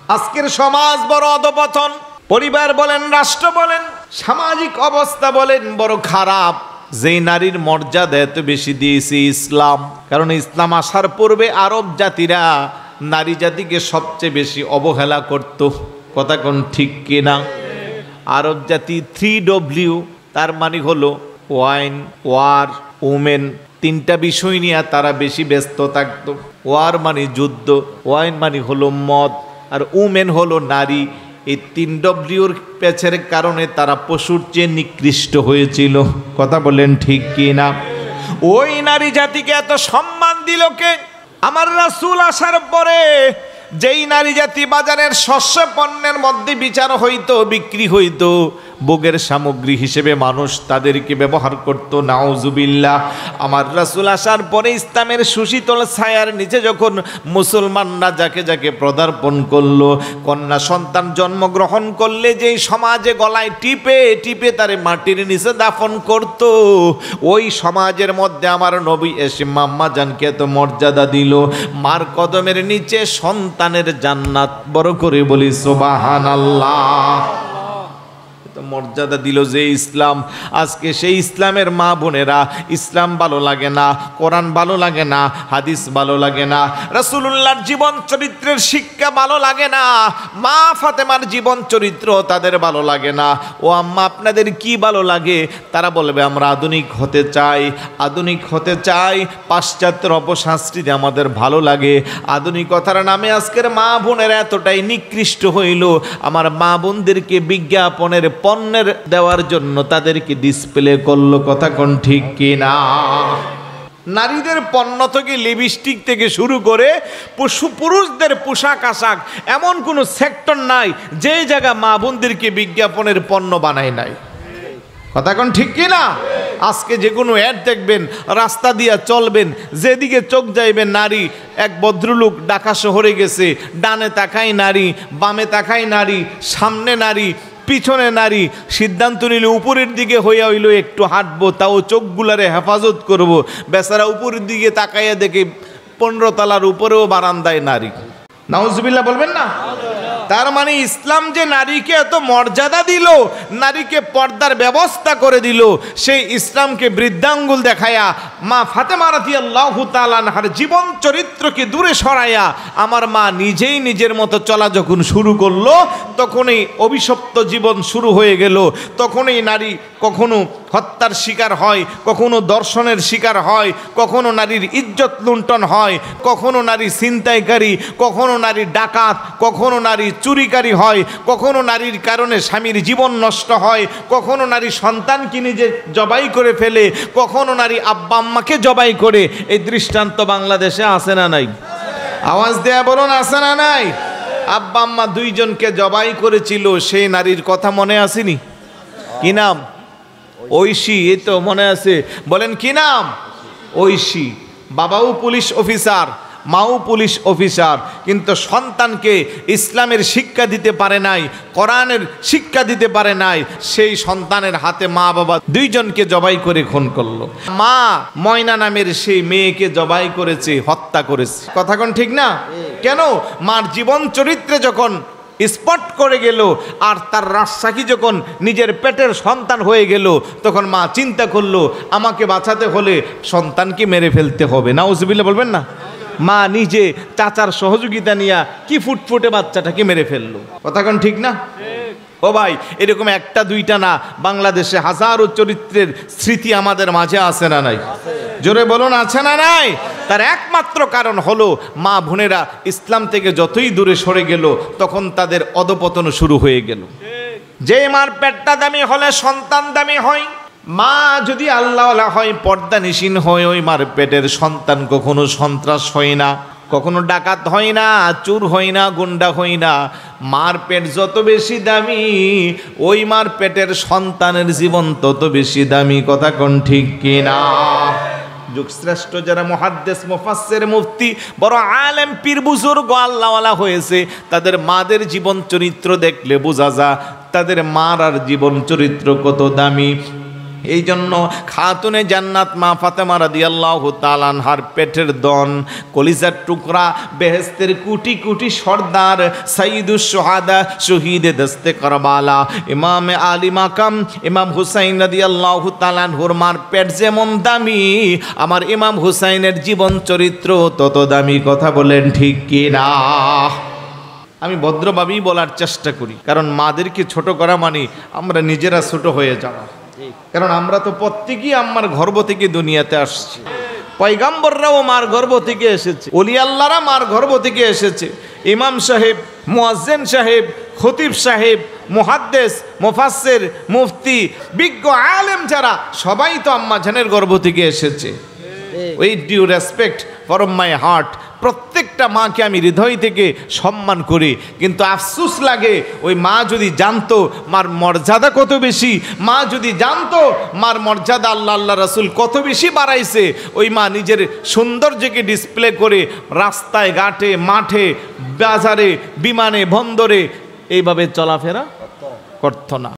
আজকের সমাজ বড় অধপতন, পরিবার বলেন, রাষ্ট্র বলেন, সামাজিক অবস্থা বলেন বড় খারাপ। যেই নারীর মর্যাদা এত বেশি দিয়েছে ইসলাম, কারণ ইসলাম আসার পূর্বে আরব জাতিরা নারী জাতিকে সবচেয়ে বেশি অবহেলা করত। কথা কোন ঠিক কিনা? আরব জাতি 3W, তার মানে হলো ওয়াইন, ওয়ার, উমেন, তিনটা বিষয় নিয়ে তারা বেশি ব্যস্ত থাকতো। ওয়ার মানে যুদ্ধ, ওয়াইন মানে হলো মদ, আর উমেন হলো নারী। এই 3Wর পেছের কারণে তারা পশুর চেয়ে নিকৃষ্ট হয়েছিল। কথা বলেন ঠিক কি না? ওই নারী জাতিকে এত সম্মান দিল কে? আমার রাসূল আসার পরে যেই নারী জাতি বাজারের শস্য পণ্যের মধ্যে বিচার হইতো, বিক্রি হইতো, ভোগের সামগ্রী হিসেবে মানুষ তাদেরকে ব্যবহার করত। নাউজুবিল্লাহ। আমার রাসূল আসার পরে ইসলামের সুশীতল ছায়ার নিচে যখন মুসলমানরা যাকে যাকে পদার্পণ করলো, কন্যা সন্তান জন্মগ্রহণ করলে যেই সমাজে গলায় টিপে টিপে তারে মাটির নিচে দাফন করত, ওই সমাজের মধ্যে আমার নবী এসে মাম্মা জানকে এত মর্যাদা দিল। মার কদমের নিচে সন্তানের জান্নাত। বড় করে বলি সুবহানাল্লাহ। মর্যাদা দিল যে ইসলাম। আজকে সেই ইসলামের মা বোনেরা ইসলাম ভালো লাগে না, কোরআন ভালো লাগে না, হাদিস ভালো লাগে না, রাসূলুল্লাহর জীবন চরিত্রের শিক্ষা ভালো লাগে না, মা ফাতেমার জীবন চরিত্র তাদের ভালো লাগে না। ও আম্মা, আপনাদের কি ভালো লাগে? তারা বলবে আমরা আধুনিক হতে চাই, আধুনিক হতে চাই, পাশ্চাত্যের অপসংস্কৃতি আমাদের ভালো লাগে। আধুনিকতার নামে আজকের মা বোনেরা এতটাই নিকৃষ্ট হইল, আমার মা বোনদেরকে বিজ্ঞাপনের পণ্যের দেওয়ার জন্য তাদেরকে ডিসপ্লে করলো। কথা কোন ঠিক কিনা? নারীদের পণ্য থেকে লিপস্টিক থেকে শুরু করে পুরুষদের পোশাক আশাক, এমন কোনো সেক্টর নাই যে জায়গা মা বোনদেরকে বিজ্ঞাপনের পণ্য বানায় নাই। কথা কোন ঠিক কিনা? আজকে যে কোনো অ্যাড দেখবেন, রাস্তা দিয়া চলবেন, যেদিকে চোখ যাইবেন নারী। এক ভদ্রলোক ঢাকা শহরে গেছে, ডানে তাকাই নারী, বামে তাকাই নারী, সামনে নারী, পিছনে নারী। সিদ্ধান্ত নিল উপরের দিকে হইয়া হইল একটু হাঁটবো, তাও চোখগুলারে হেফাজত করব। বেচারা উপরের দিকে তাকাইয়া দেখে 15 তলার উপরেও বারান্দায় নারী। নাউজুবিল্লাহ বলবেন না? তার মানে ইসলাম যে নারীকে এত মর্যাদা দিল, নারীকে পর্দার ব্যবস্থা করে দিল, সেই ইসলামকে বৃদ্ধাঙ্গুল দেখায়া মা ফাতেমা রাদিয়াল্লাহু তাআলা আনহার জীবন চরিত্রকে দূরে সরাইয়া আমার মা নিজেই নিজের মতো চলা যখন শুরু করলো, তখনই অভিশপ্ত জীবন শুরু হয়ে গেল। তখনই নারী কখনো হত্যার শিকার হয়, কখনো দর্শনের শিকার হয়, কখনো নারীর ইজ্জত লুণ্ঠন হয়, কখনো নারী ছিনতাইকারী, কখনো নারী ডাকাত, কখনো নারী চুরিকারী হয়, কখনো নারীর কারণে স্বামীর জীবন নষ্ট হয়, কখনো নারী সন্তানকে নিজে জবাই করে ফেলে, কখনো নারী আব্বা আম্মাকে জবাই করে। এই দৃষ্টান্ত বাংলাদেশে আছে না নাই? আওয়াজ দেয়া বলুন, আছে না নাই? আব্বা আম্মা দুইজনকে জবাই করেছিল, সেই নারীর কথা মনে আসেনি? কি নাম? ঐশী। এই তো মনে আছে, বলেন কি নাম? ঐশী। বাবাও পুলিশ অফিসার, মাও পুলিশ অফিসার, কিন্তু সন্তানকে ইসলামের শিক্ষা দিতে পারে নাই, কোরআনের শিক্ষা দিতে পারে নাই। সেই সন্তানের হাতে মা বাবা দুইজনকে জবাই করে খুন করলো। মা ময়না নামের সেই মেয়েকে জবাই করেছে, হত্যা করেছে। কথা কোন ঠিক না? কেন? মার জীবন চরিত্রে যখন স্পট করে গেল, আর তার রাজশাহী যখন নিজের পেটের সন্তান হয়ে গেল, তখন মা চিন্তা করলো আমাকে বাঁচাতে হলে সন্তানকে মেরে ফেলতে হবে। নাউজুবিল্লাহ বলবেন না? মা নিজে চাচার সহযোগিতা নিয়ে কি ফুটফুটে বাচ্চাটাকে মেরে ফেললো। কথা কোন ঠিক না? ও ভাই, এরকম একটা দুইটা না, বাংলাদেশে হাজারো চরিত্রের স্মৃতি আমাদের মাঝে আছে না নাই? জোরে বলুন, আছে না নাই? তার একমাত্র কারণ হলো মা বোনেরা ইসলাম থেকে যতই দূরে সরে গেল, তখন তাদের অধপতন শুরু হয়ে গেল। যে মার পেটটা দামি হলে সন্তান দামি হয়। মা যদি আল্লাহওয়ালা হয়, পর্দানিশীন হয়, ওই মার পেটের সন্তান কখনো সন্ত্রাস হয় না, কখনো ডাকাত হয় না, চোর হয় না, গুন্ডা হয় না। মার পেট যত বেশি দামি, ওই মার পেটের সন্তানের জীবন তত বেশি দামি। কথা কোন ঠিক কিনা? যুগশ্রেষ্ঠ যারা মুহাদ্দিস, মুফাসসির, মুফতি, বড় আলেম, পীর, বুজুর্গ, আল্লাহওয়ালা হয়েছে, তাদের মাদের জীবন চরিত্র দেখলে বোঝা যায় তাদের মার আর জীবন চরিত্র কত দামি। এই জন্য খাতুনে জান্নাত মা ফাতেমা রাদিয়াল্লাহু তাআলা আনহার পেটের দন, কলিজার টুকরা, বেহেশতের কোটি কোটি সর্দার, সাইয়্যিদুশ শুহাদা, শহীদে দস্তে কারবালা, ইমাম আলী মাকাম ইমাম হুসাইন রাদিয়াল্লাহু তাআলা আনহুর মার পেট যেমন দামি, আমার ইমাম হুসাইনের জীবন চরিত্র তত দামি। কথা বলেন ঠিক কি না? আমি ভদ্রভাবেই বলার চেষ্টা করি, কারণ মাদেরকে ছোট করা মানে আমরা নিজেরা ছোট হয়ে যাওয়া। কারণ আমরা তো প্রত্যেকেই আম্মার গর্ভ থেকে দুনিয়াতে আসছি। পয়গাম্বররাও মার গর্ভ থেকে এসেছে, ওলি আল্লাহরা মার গর্ভ থেকে এসেছে। ইমাম সাহেব, মুয়াজ্জিন সাহেব, খতিব সাহেব, মুহাদ্দিস, মুফাসসির, মুফতি, বিজ্ঞ আলেম যারা সবাই তো আম্মা জানের গর্ভ থেকে এসেছে। With due respect from my heart, প্রত্যেকটা মাকে আমি হৃদয় থেকে সম্মান করি। কিন্তু আফসোস লাগে, ওই মা যদি জানতো মার মর্যাদা কত বেশি, মা যদি জানতো মার মর্যাদা আল্লাহ রাসূল কত বেশি বাড়াইছে, ওই মা নিজের সৌন্দর্যকে ডিসপ্লে করে রাস্তায় ঘাটে মাঠে বাজারে বিমানে বন্দরে এইভাবে চলাফেরা করতো না।